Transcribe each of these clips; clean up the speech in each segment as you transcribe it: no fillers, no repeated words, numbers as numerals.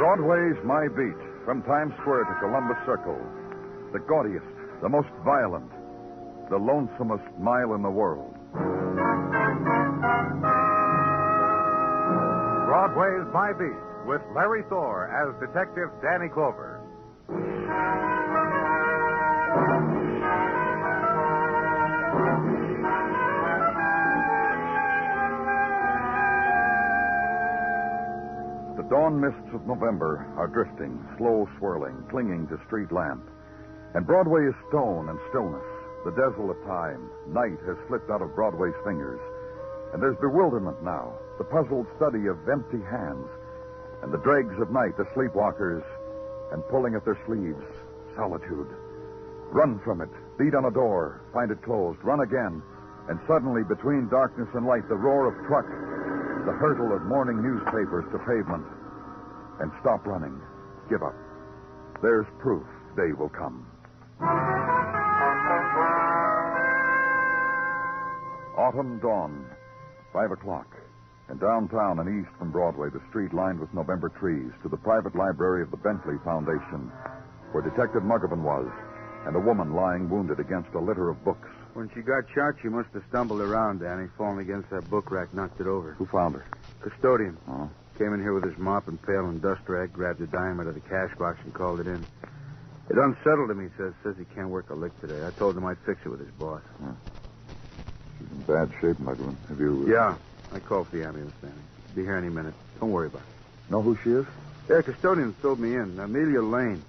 Broadway's my beat, from Times Square to Columbus Circle. The gaudiest, the most violent, the lonesomest mile in the world. Broadway's My Beat, with Larry Thor as Detective Danny Clover. The dawn mists of November are drifting, slow swirling, clinging to street lamp. And Broadway is stone and stillness, the desolate time. Night has slipped out of Broadway's fingers. And there's bewilderment now, the puzzled study of empty hands. And the dregs of night, the sleepwalkers, and pulling at their sleeves, solitude. Run from it, beat on a door, find it closed, run again. And suddenly, between darkness and light, the roar of truck, the hurtle of morning newspapers to pavement. And stop running. Give up. There's proof day will come. Autumn dawn, 5 o'clock. And downtown and east from Broadway, the street lined with November trees, to the private library of the Bentley Foundation, where Detective Muggavan was, and a woman lying wounded against a litter of books. When she got shot, she must have stumbled around, Danny, fallen against that book rack, knocked it over. Who found her? Custodian. Oh. Came in here with his mop and pail and dust rag, grabbed a dime out of the cash box and called it in. It unsettled him, he says. Says he can't work a lick today. I told him I'd fix it with his boss. Oh. She's in bad shape, Muggavan. Have you... Yeah. I called for the ambulance, Danny. Be here any minute. Don't worry about it. Know who she is? Yeah, custodian filled me in. Amelia Lane.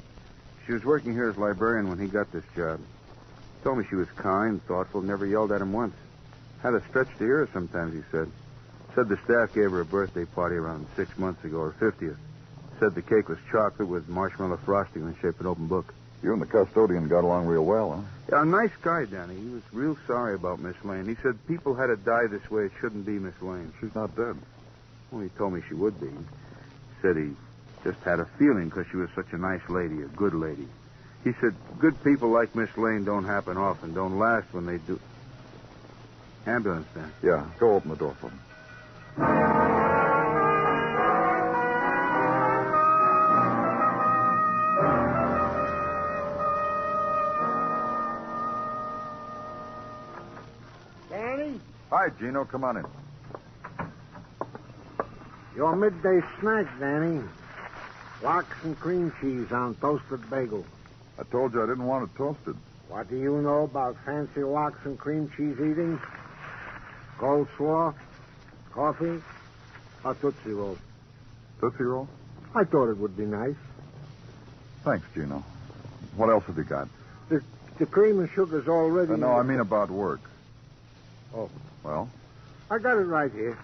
She was working here as librarian when he got this job. Told me she was kind, thoughtful, never yelled at him once. Had a stretch to hear her sometimes, he said. Said the staff gave her a birthday party around 6 months ago, her 50th. Said the cake was chocolate with marshmallow frosting in the shape of an open book. You and the custodian got along real well, huh? Yeah, a nice guy, Danny. He was real sorry about Miss Lane. He said people had to die this way. It shouldn't be Miss Lane. She's not dead. Well, he told me she would be. Said he just had a feeling because she was such a nice lady, a good lady. He said good people like Miss Lane don't happen often, don't last when they do. Ambulance, Dan. Yeah, go open the door for me. Danny? Hi, Gino. Come on in. Your midday snack, Danny. Lox and cream cheese on toasted bagel. I told you I didn't want it toasted. What do you know about fancy lox and cream cheese eating? Coleslaw? Coffee? A Tootsie Roll? Tootsie Roll? I thought it would be nice. Thanks, Gino. What else have you got? The cream and sugar's already... No, I mean about work. Oh. Well? I got it right here.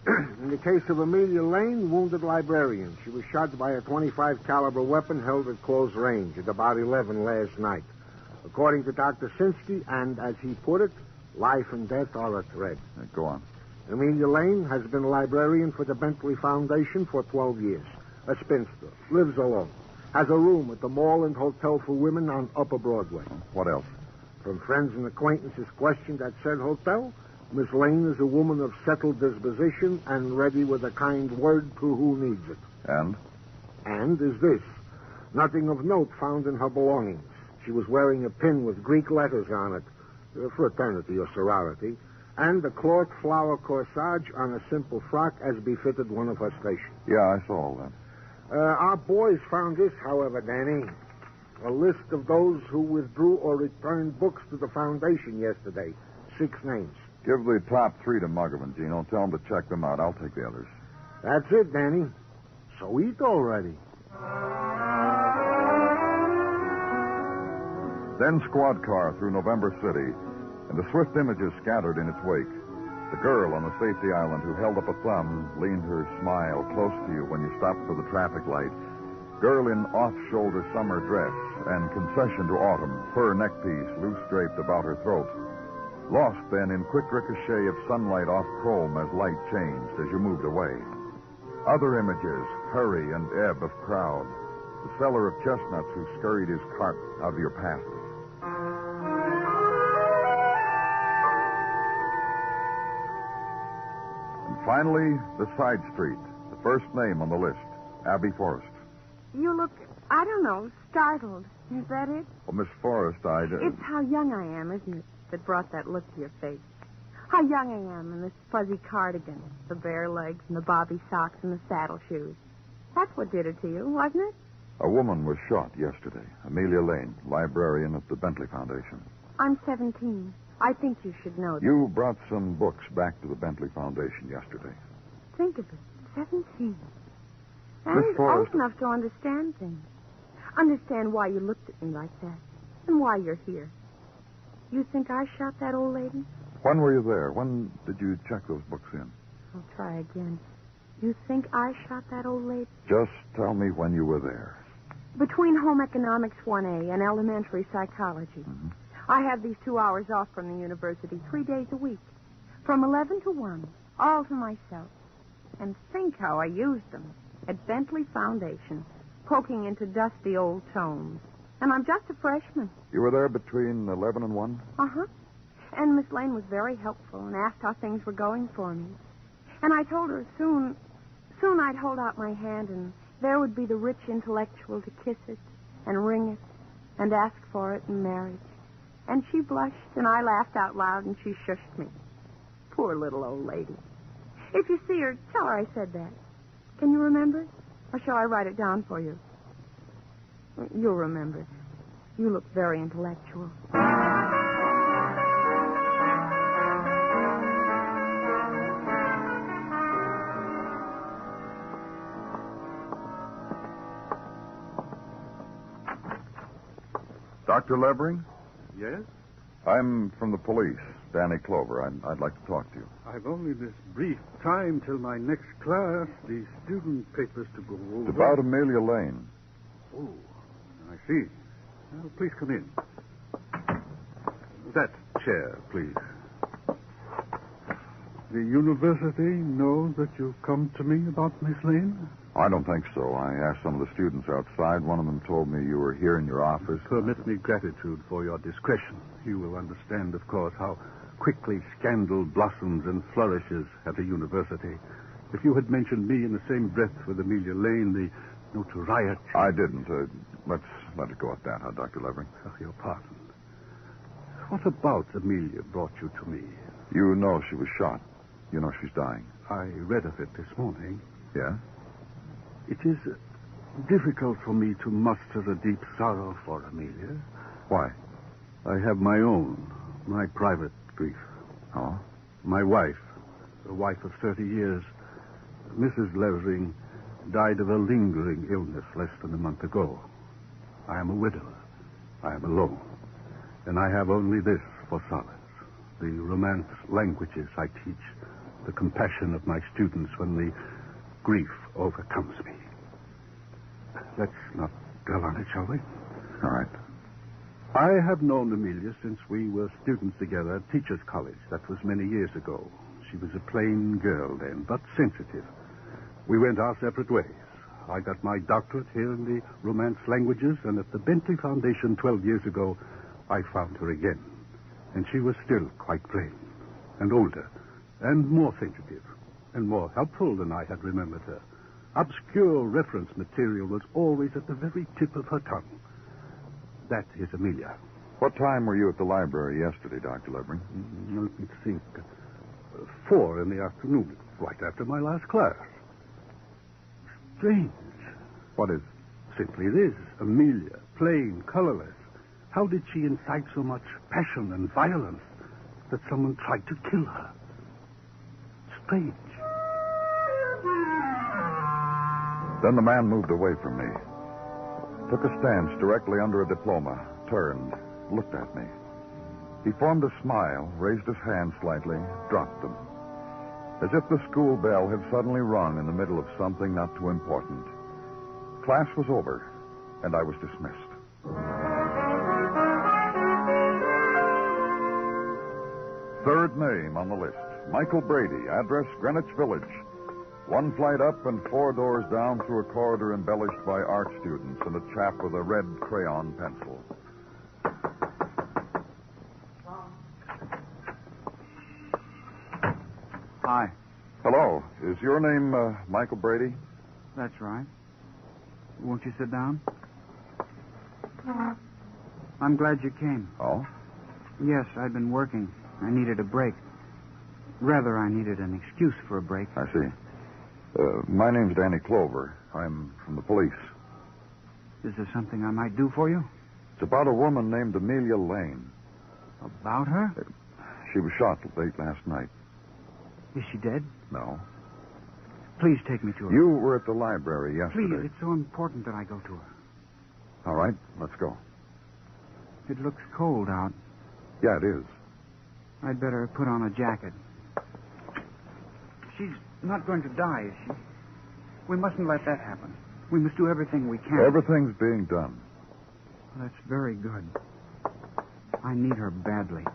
In the case of Amelia Lane, wounded librarian. She was shot by a .25 caliber weapon held at close range at about 11 last night. According to Dr. Sinsky, and as he put it, life and death are a thread. Go on. Amelia Lane has been a librarian for the Bentley Foundation for 12 years. A spinster. Lives alone. Has a room at the Mall and Hotel for Women on Upper Broadway. What else? From friends and acquaintances questioned at said hotel, Miss Lane is a woman of settled disposition and ready with a kind word to who needs it. And? And is this. Nothing of note found in her belongings. She was wearing a pin with Greek letters on it, fraternity or sorority, and a cloth flower corsage on a simple frock as befitted one of her station. Yeah, I saw all that. Our boys found this, however, Danny. A list of those who withdrew or returned books to the foundation yesterday. 6 names. Give the top 3 to Muggavan, Gino. Tell him to check them out. I'll take the others. That's it, Danny. So eat already. Then squad car through November City, and the swift images scattered in its wake. The girl on the safety island who held up a thumb, leaned her smile close to you when you stopped for the traffic light. Girl in off-shoulder summer dress and concession to autumn, fur neckpiece loose draped about her throat. Lost then in quick ricochet of sunlight off chrome as light changed as you moved away. Other images, hurry and ebb of crowd. The seller of chestnuts who scurried his cart out of your path. And finally, the side street, the first name on the list, Abby Forrest. You look, I don't know, startled. Is that it? Well, Miss Forrest, It's how young I am, isn't it, that brought that look to your face. How young I am in this fuzzy cardigan, the bare legs and the bobby socks and the saddle shoes. That's what did it to you, wasn't it? A woman was shot yesterday. Amelia Lane, librarian at the Bentley Foundation. I'm 17. I think you should know that. You brought some books back to the Bentley Foundation yesterday. Think of it, 17. Miss And Forrest. old enough to understand things. Understand why you looked at me like that. And why you're here. You think I shot that old lady? When were you there? When did you check those books in? I'll try again. You think I shot that old lady? Just tell me when you were there. Between Home Economics 1A and Elementary Psychology. Mm-hmm. I have these 2 hours off from the university 3 days a week. From 11 to 1. All to myself. And think how I used them. At Bentley Foundation. Poking into dusty old tomes. And I'm just a freshman. You were there between 11 and 1? Uh-huh. And Miss Lane was very helpful and asked how things were going for me. And I told her soon I'd hold out my hand and there would be the rich intellectual to kiss it and ring it and ask for it in marriage. And she blushed and I laughed out loud and she shushed me. Poor little old lady. If you see her, tell her I said that. Can you remember it? Or shall I write it down for you? You'll remember. You look very intellectual. Dr. Levering? Yes? I'm from the police, Danny Clover. I'd like to talk to you. I've only this brief time till my next class, the student papers to go over. It's about Amelia Lane. Oh, I see. Well, please come in. That chair, please. The university knows that you've come to me about Miss Lane? I don't think so. I asked some of the students outside. One of them told me you were here in your office. Permit me gratitude for your discretion. You will understand, of course, how quickly scandal blossoms and flourishes at a university. If you had mentioned me in the same breath with Amelia Lane, the notoriety... I didn't. Let's let it go at that, Dr. Levering? Your pardon. What about Amelia brought you to me? You know she was shot. You know she's dying. I read of it this morning. Yeah? It is difficult for me to muster a deep sorrow for Amelia. Why? I have my private grief. Oh? My wife, a wife of 30 years, Mrs. Levering, died of a lingering illness less than a month ago. I am a widower. I am alone. And I have only this for solace. The Romance languages I teach. The compassion of my students when the grief overcomes me. Let's not dwell on it, shall we? All right. I have known Amelia since we were students together at Teachers' College. That was many years ago. She was a plain girl then, but sensitive. We went our separate ways. I got my doctorate here in the Romance languages, and at the Bentley Foundation 12 years ago, I found her again. And she was still quite plain, and older, and more sensitive, and more helpful than I had remembered her. Obscure reference material was always at the very tip of her tongue. That is Amelia. What time were you at the library yesterday, Dr. Levering? Let me think. 4 in the afternoon, right after my last class. Strange. What is? Simply this. Amelia, plain, colorless. How did she incite so much passion and violence that someone tried to kill her? Strange. Then the man moved away from me, took a stance directly under a diploma, turned, looked at me. He formed a smile, raised his hands slightly, dropped them. As if the school bell had suddenly rung in the middle of something not too important. Class was over, and I was dismissed. Third name on the list, Michael Brady, address Greenwich Village. 1 flight up and 4 doors down through a corridor embellished by art students and a chap with a red crayon pencil. Hi. Hello. Is your name Michael Brady? That's right. Won't you sit down? I'm glad you came. Oh? Yes, I'd been working. I needed a break. Rather, I needed an excuse for a break. I see. My name's Danny Clover. I'm from the police. Is there something I might do for you? It's about a woman named Amelia Lane. About her? She was shot late last night. Is she dead? No. Please take me to her. You were at the library yesterday. Please, it's so important that I go to her. All right, let's go. It looks cold out. Yeah, it is. I'd better put on a jacket. She's not going to die, is she? We mustn't let that happen. We must do everything we can. Everything's being done. That's very good. I need her badly.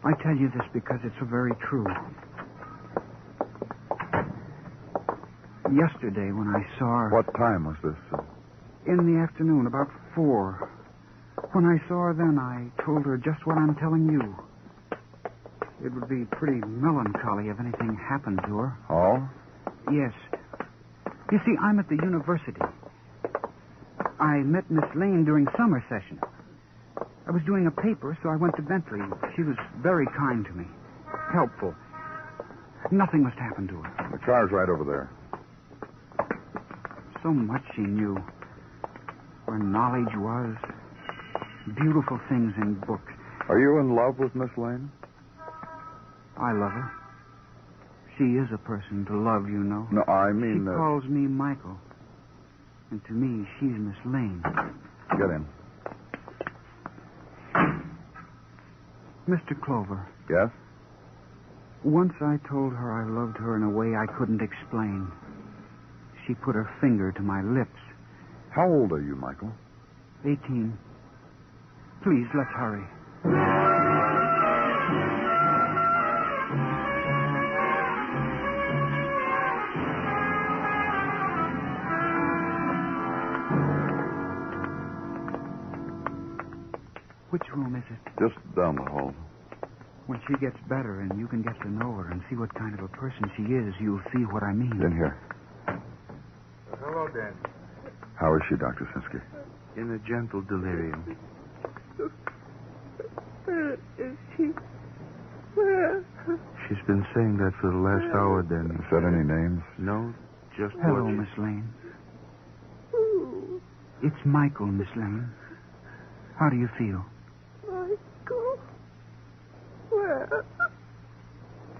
I tell you this because it's so very true. Yesterday when I saw her... What time was this? In the afternoon, about 4. When I saw her then, I told her just what I'm telling you. It would be pretty melancholy if anything happened to her. Oh? Yes. You see, I'm at the university. I met Miss Lane during summer session. I was doing a paper, so I went to Bentley. She was very kind to me. Helpful. Nothing must happen to her. The car's right over there. So much she knew. Where knowledge was. Beautiful things in books. Are you in love with Miss Lane? I love her. She is a person to love, you know. No, I mean... She calls me Michael. And to me, she's Miss Lane. Get in. Mr. Clover. Yes? Once I told her I loved her in a way I couldn't explain. She put her finger to my lips. How old are you, Michael? 18. Please, let's hurry. Which room is it? Just down the hall. When she gets better and you can get to know her and see what kind of a person she is, you'll see what I mean. In here. Hello, Dan. How is she, Dr. Sinsky? In a gentle delirium. Where is she? Where? She's been saying that for the last hour, Dan. Said any names? No, just Hello, what she... Miss Lane. Who? It's Michael, Miss Lane. How do you feel? Michael? Where?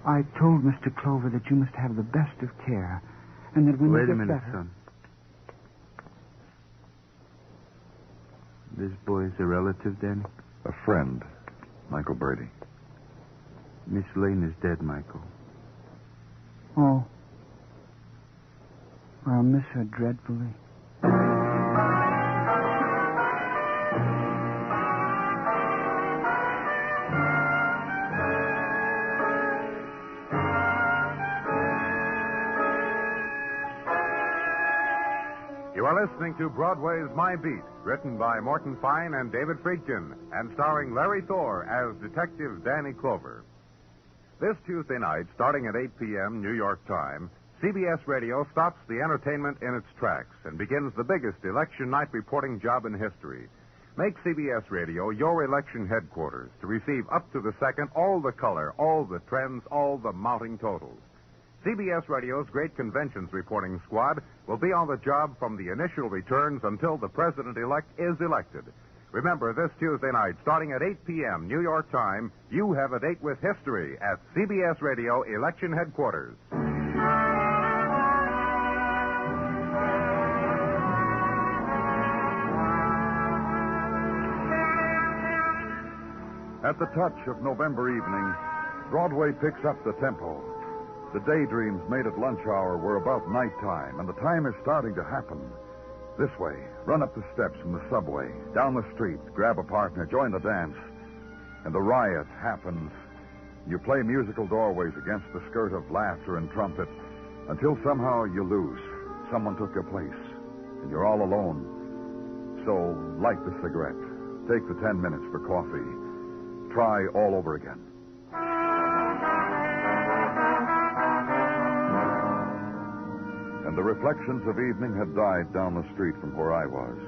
I told Mr. Clover that you must have the best of care, and that when you Wait get a minute, better... son. This boy's a relative, Danny? A friend, Michael Brady. Miss Lane is dead, Michael. Oh. I'll miss her dreadfully. You are listening to Broadway's My Beat, written by Morton Fine and David Friedkin, and starring Larry Thor as Detective Danny Clover. This Tuesday night, starting at 8 p.m. New York time, CBS Radio stops the entertainment in its tracks and begins the biggest election night reporting job in history. Make CBS Radio your election headquarters to receive up to the second all the color, all the trends, all the mounting totals. CBS Radio's great conventions reporting squad will be on the job from the initial returns until the president-elect is elected. Remember, this Tuesday night, starting at 8 p.m. New York time, you have a date with history at CBS Radio Election Headquarters. At the touch of November evening, Broadway picks up the tempo. The daydreams made at lunch hour were about nighttime, and the time is starting to happen. This way, run up the steps from the subway, down the street, grab a partner, join the dance, and the riot happens. You play musical doorways against the skirt of laughter and trumpet until somehow you lose. Someone took your place, and you're all alone. So, light the cigarette. Take the 10 minutes for coffee. Try all over again. And The reflections of evening had died down the street from where I was,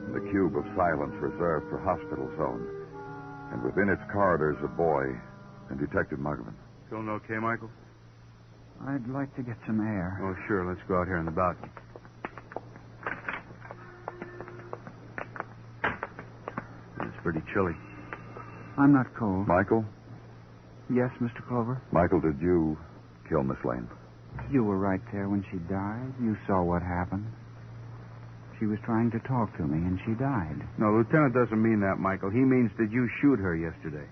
in the cube of silence reserved for Hospital Zone. And within its corridors, a boy and Detective Muggavan. Feeling okay, Michael? I'd like to get some air. Oh, sure. Let's go out here on the balcony. It's pretty chilly. I'm not cold. Michael? Yes, Mr. Clover? Michael, did you kill Miss Lane? You were right there when she died. You saw what happened. She was trying to talk to me, and she died. No, Lieutenant doesn't mean that, Michael. He means, did you shoot her yesterday?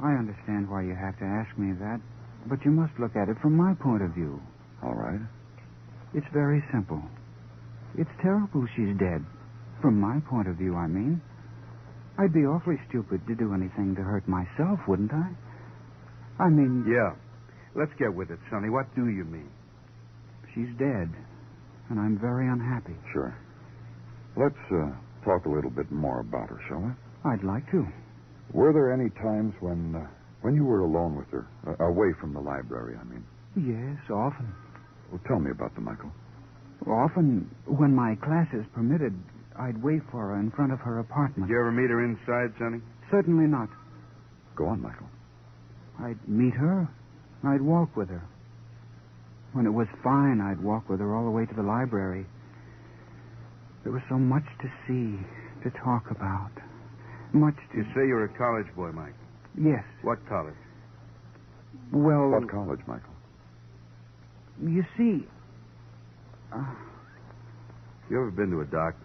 I understand why you have to ask me that, but you must look at it from my point of view. All right. It's very simple. It's terrible she's dead. From my point of view, I mean. I'd be awfully stupid to do anything to hurt myself, wouldn't I? I mean... Yeah. Let's get with it, Sonny. What do you mean? She's dead, and I'm very unhappy. Sure. Let's talk a little bit more about her, shall we? I'd like to. Were there any times when you were alone with her, away from the library, I mean? Yes, often. Well, tell me about them, Michael. Often, when my classes permitted, I'd wait for her in front of her apartment. Did you ever meet her inside, Sonny? Certainly not. Go on, Michael. I'd meet her. I'd walk with her. When it was fine, I'd walk with her all the way to the library. There was so much to see, to talk about. Much to... You say you're a college boy, Michael. Yes. What college? Well... What college, Michael? You see... You ever been to a doctor?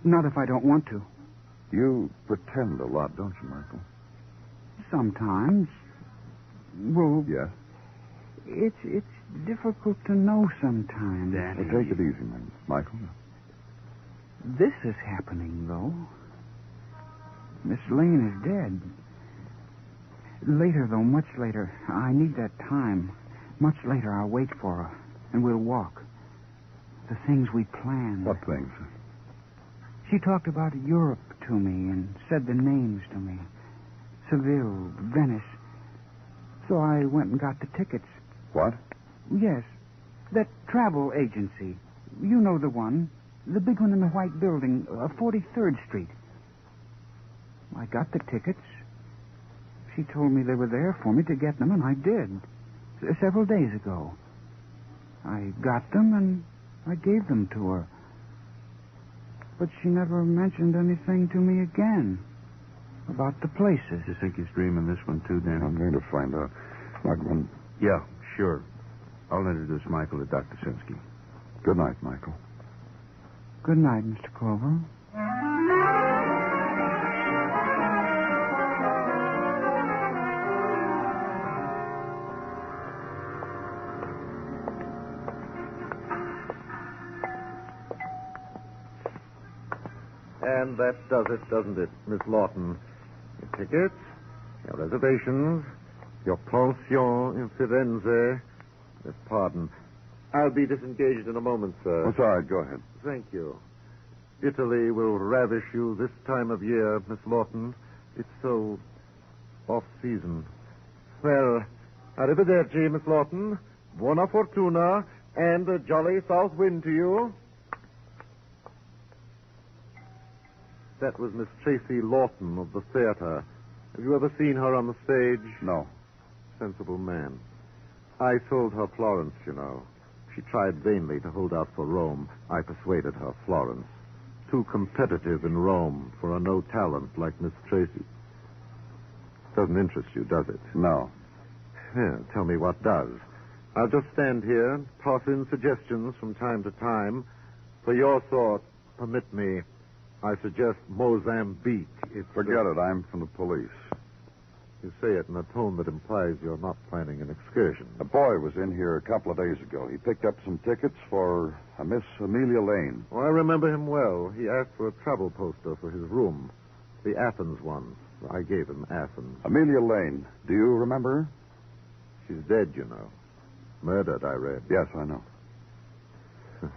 Not if I don't want to. You pretend a lot, don't you, Michael? Sometimes. Well... Yes? It's difficult to know sometimes. Danny. Well, take it easy, man. Michael. This is happening, though. Miss Lane is dead. Later, though, much later. I need that time. Much later, I'll wait for her, and we'll walk. The things we planned. What things? She talked about Europe to me and said the names to me. Seville, Venice. So I went and got the tickets. What? Yes. That travel agency. You know the one. The big one in the white building, 43rd Street. I got the tickets. She told me they were there for me to get them, and I did. Several days ago. I got them, and I gave them to her. But she never mentioned anything to me again about the places. You think he's dreaming this one, too, Danny? I'm going to find out. Muggavan. Yeah, sure. I'll introduce Michael to Dr. Sinsky. Good night, Michael. Good night, Mr. Clover. And that does it, doesn't it, Miss Lawton? Your tickets, your reservations, your pension in Firenze. Pardon. I'll be disengaged in a moment, sir. That's all right. Go ahead. Thank you. Italy will ravish you this time of year, Miss Lawton. It's so off-season. Well, arrivederci, Miss Lawton. Buona fortuna, and a jolly south wind to you. That was Miss Tracy Lawton of the theater. Have you ever seen her on the stage? No. Sensible man. I sold her Florence, you know. She tried vainly to hold out for Rome. I persuaded her Florence. Too competitive in Rome for a no-talent like Miss Tracy. Doesn't interest you, does it? No. Yeah, tell me what does. I'll just stand here and toss in suggestions from time to time. For your sort, permit me, I suggest Mozambique. Forget it. I'm from the police. You say it in a tone that implies you're not planning an excursion. A boy was in here a couple of days ago. He picked up some tickets for a Miss Amelia Lane. Oh, I remember him well. He asked for a travel poster for his room. The Athens one. I gave him Athens. Amelia Lane. Do you remember her? She's dead, you know. Murdered, I read. Yes, I know.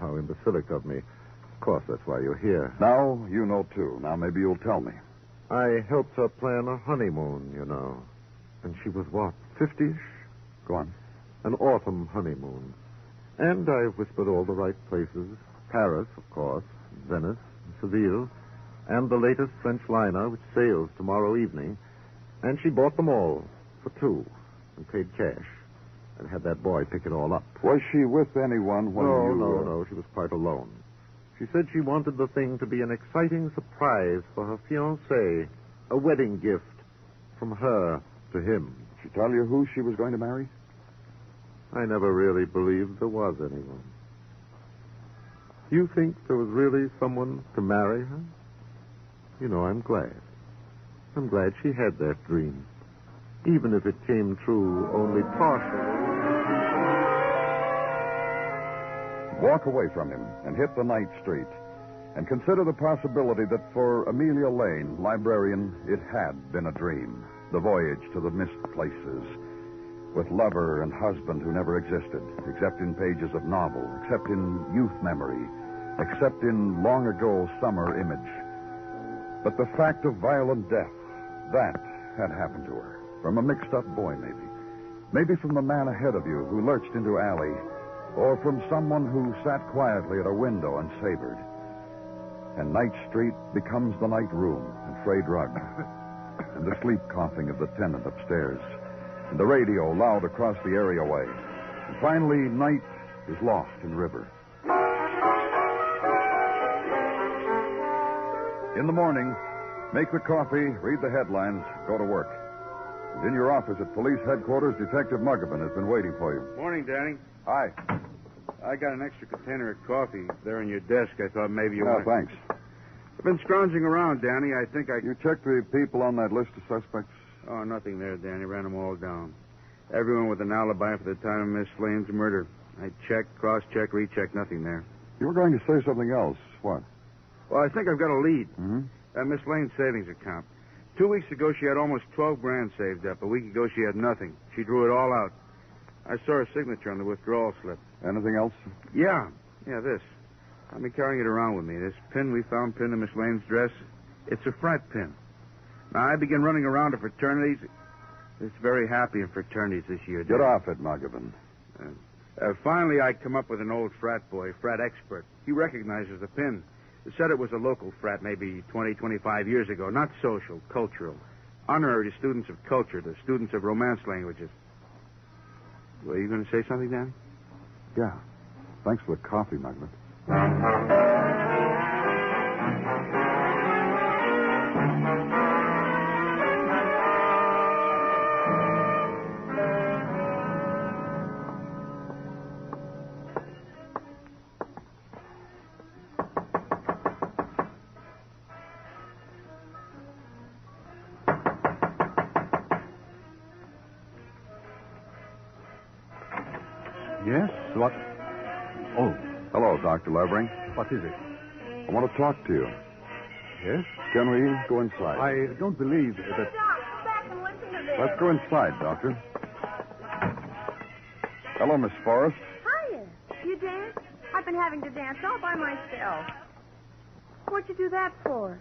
How imbecilic of me. Of course, that's why you're here. Now you know, too. Now maybe you'll tell me. I helped her plan a honeymoon, you know. And she was what, 50-ish? Go on. An autumn honeymoon. And I whispered all the right places. Paris, of course, Venice, Seville, and the latest French liner, which sails tomorrow evening. And she bought them all for two and paid cash and had that boy pick it all up. Was she with anyone when you... No. She was quite alone. She said she wanted the thing to be an exciting surprise for her fiancé, a wedding gift from her to him. Did she tell you who she was going to marry? I never really believed there was anyone. You think there was really someone to marry her? You know, I'm glad. I'm glad she had that dream, even if it came true only partially. Walk away from him and hit the night street, and consider the possibility that for Amelia Lane, librarian, it had been a dream. The voyage to the missed places, with lover and husband who never existed, except in pages of novel, except in youth memory, except in long ago summer image. But the fact of violent death, that had happened to her. From a mixed-up boy, maybe. Maybe from the man ahead of you who lurched into alley, or from someone who sat quietly at a window and savored. And Night Street becomes the night room and frayed rug, and the sleep coughing of the tenant upstairs, and the radio loud across the areaway. And finally, night is lost in river. In the morning, make the coffee, read the headlines, go to work. And in your office at police headquarters, Detective Muggavan has been waiting for you. Morning, Danny. Hi. I got an extra container of coffee there on your desk. I thought maybe you Yeah, wanted... thanks. I've been scrounging around, Danny. I think I... You checked the people on that list of suspects? Oh, nothing there, Danny. Ran them all down. Everyone with an alibi for the time of Miss Lane's murder. I checked, cross-checked, rechecked. Nothing there. You were going to say something else. What? Well, I think I've got a lead. Mm-hmm. Miss Lane's savings account. 2 weeks ago, she had almost $12,000 saved up. A week ago, she had nothing. She drew it all out. I saw her signature on the withdrawal slip. Anything else? Yeah, this. I've been carrying it around with me. This pin we found pinned to Miss Lane's dress, it's a frat pin. Now, I began running around to fraternities. It's very happy in fraternities this year. Get off it, Muggavan. Finally, I come up with an old frat boy, frat expert. He recognizes the pin. He said it was a local frat maybe 20, 25 years ago. Not social, cultural. Honorary students of culture, the students of Romance languages. Were you going to say something, Dan? Yeah. Thanks for the coffee, Muggavan. Yes? What? Oh, Hello, Dr. Levering. what is it? I want to talk to you. Yes? Can we go inside? I don't believe that... Doc, come back and listen to this. Let's go inside, Doctor. Hello, Miss Forrest. Hiya. You dance? I've been having to dance all by myself. What'd you do that for?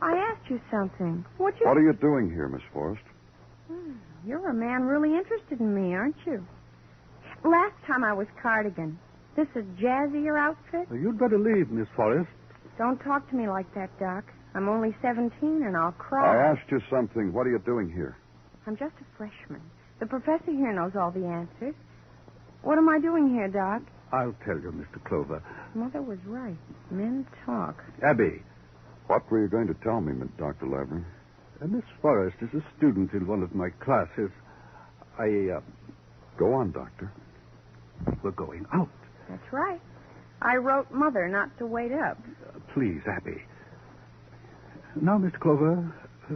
I asked you something. What are you doing here, Miss Forrest? You're a man really interested in me, aren't you? Last time I was Cardigan. This is jazzier outfit? You'd better leave, Miss Forrest. Don't talk to me like that, Doc. I'm only 17 and I'll cry. I asked you something. What are you doing here? I'm just a freshman. The professor here knows all the answers. What am I doing here, Doc? I'll tell you, Mr. Clover. Mother was right. Men talk. Abby, What were you going to tell me, Dr. Levering? Miss Forrest is a student in one of my classes. Go on, Doctor. We're going out. That's right. I wrote Mother not to wait up. Please, Abby. Now, Mr. Clover,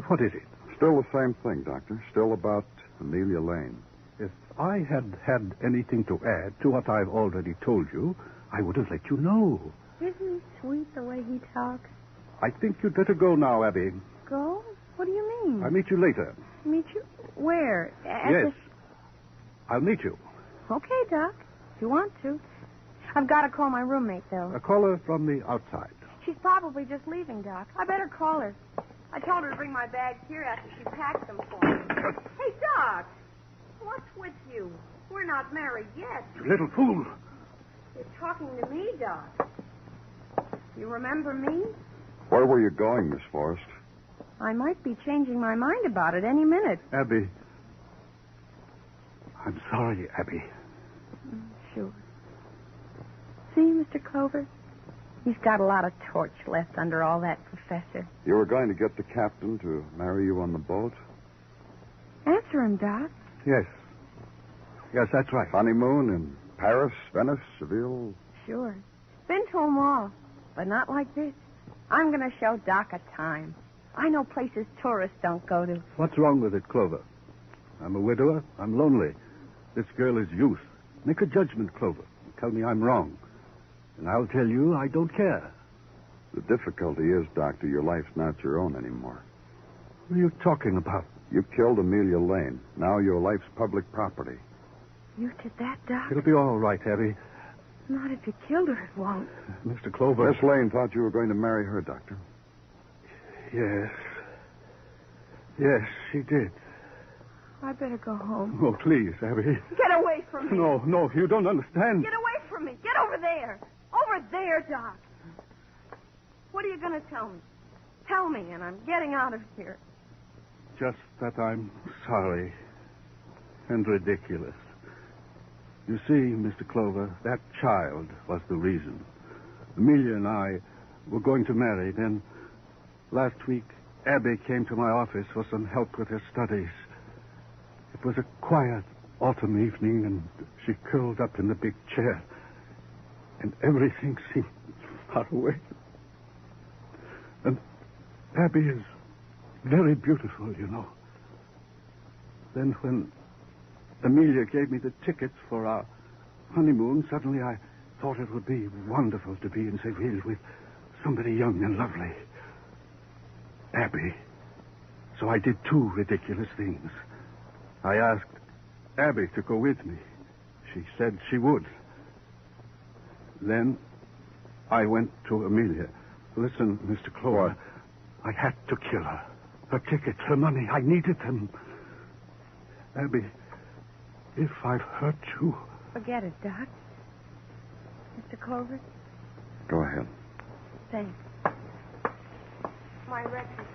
what is it? Still the same thing, Doctor. Still about Amelia Lane. If I had had anything to add to what I've already told you, I would have let you know. Isn't he sweet the way he talks? I think you'd better go now, Abby. Go? What do you mean? I'll meet you later. Meet you? Where? Yes. I'll meet you. Okay, Doc. If you want to. I've got to call my roommate, though. A caller from the outside. She's probably just leaving, Doc. I better call her. I told her to bring my bags here after she packed them for me. Hey, Doc. What's with you? We're not married yet. You little fool. You're talking to me, Doc. You remember me? Where were you going, Miss Forrest? I might be changing my mind about it any minute. Abby. I'm sorry, Abby. Sure. See, Mr. Clover? He's got a lot of torch left under all that professor. You were going to get the captain to marry you on the boat? Answer him, Doc. Yes. Yes, that's right. Honeymoon in Paris, Venice, Seville? Sure. Been to 'em all, but not like this. I'm going to show Doc a time. I know places tourists don't go to. What's wrong with it, Clover? I'm a widower. I'm lonely. This girl is youth. Make a judgment, Clover. Tell me I'm wrong. And I'll tell you I don't care. The difficulty is, Doctor, your life's not your own anymore. What are you talking about? You killed Amelia Lane. Now your life's public property. You did that, Doc? It'll be all right, Abby. Not if you killed her, it won't. Mr. Clover. Miss Lane thought you were going to marry her, Doctor. Yes. Yes, she did. I better go home. Oh, please, Abby. Get away from me. No, you don't understand. Get away from me. Get over there. Over there, Doc. What are you going to tell me? Tell me, and I'm getting out of here. Just that I'm sorry and ridiculous. You see, Mr. Clover, that child was the reason. Amelia and I were going to marry. Then last week, Abby came to my office for some help with her studies. It was a quiet autumn evening, and she curled up in the big chair. And everything seemed far away. And Abby is very beautiful, you know. Then when Amelia gave me the tickets for our honeymoon, suddenly I thought it would be wonderful to be in Seville with somebody young and lovely. Abby. So I did two ridiculous things. I asked Abby to go with me. She said she would. Then I went to Amelia. Listen, Mr. Clover, I had to kill her. Her tickets, her money, I needed them. Abby, if I've hurt you... Forget it, Doc. Mr. Clover? Go ahead. Thanks. My record.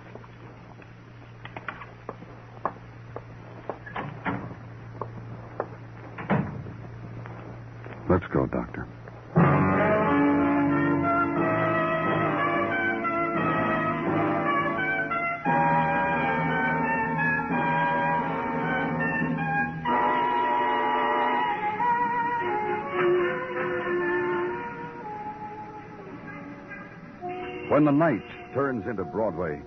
Let's go, Doctor. When the night turns into Broadway,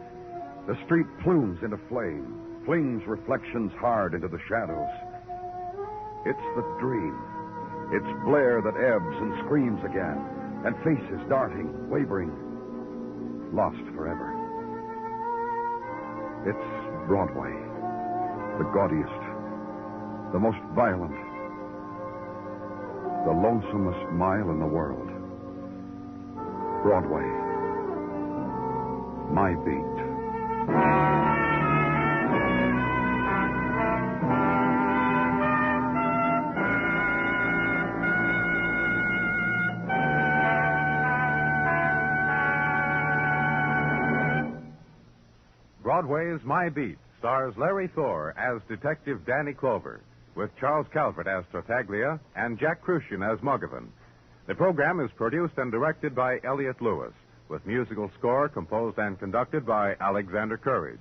the street plumes into flame, flings reflections hard into the shadows. It's the dream. It's Blair that ebbs and screams again, and faces darting, wavering, lost forever. It's Broadway, the gaudiest, the most violent, the lonesomest mile in the world. Broadway, my beat. Broadway's My Beat stars Larry Thor as Detective Danny Clover, with Charles Calvert as Tartaglia and Jack Kruschen as Muggavan. The program is produced and directed by Elliott Lewis, with musical score composed and conducted by Alexander Courage.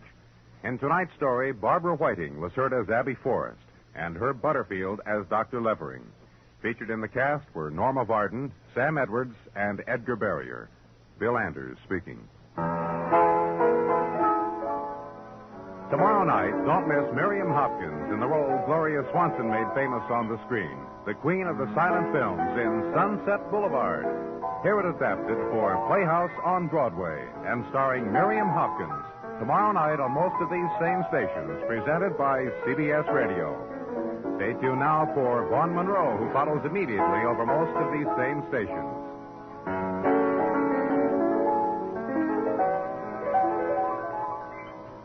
In tonight's story, Barbara Whiting was heard as Abby Forrest and Herb Butterfield as Dr. Levering. Featured in the cast were Norma Varden, Sam Edwards, and Edgar Barrier. Bill Anders speaking. Tomorrow night, don't miss Miriam Hopkins in the role Gloria Swanson made famous on the screen, the queen of the silent films in Sunset Boulevard. Hear it adapted for Playhouse on Broadway and starring Miriam Hopkins. Tomorrow night on most of these same stations, presented by CBS Radio. Stay tuned now for Vaughn Monroe, who follows immediately over most of these same stations.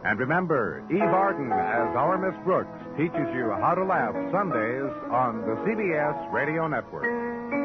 And remember, Eve Arden as our Miss Brooks teaches you how to laugh Sundays on the CBS Radio Network.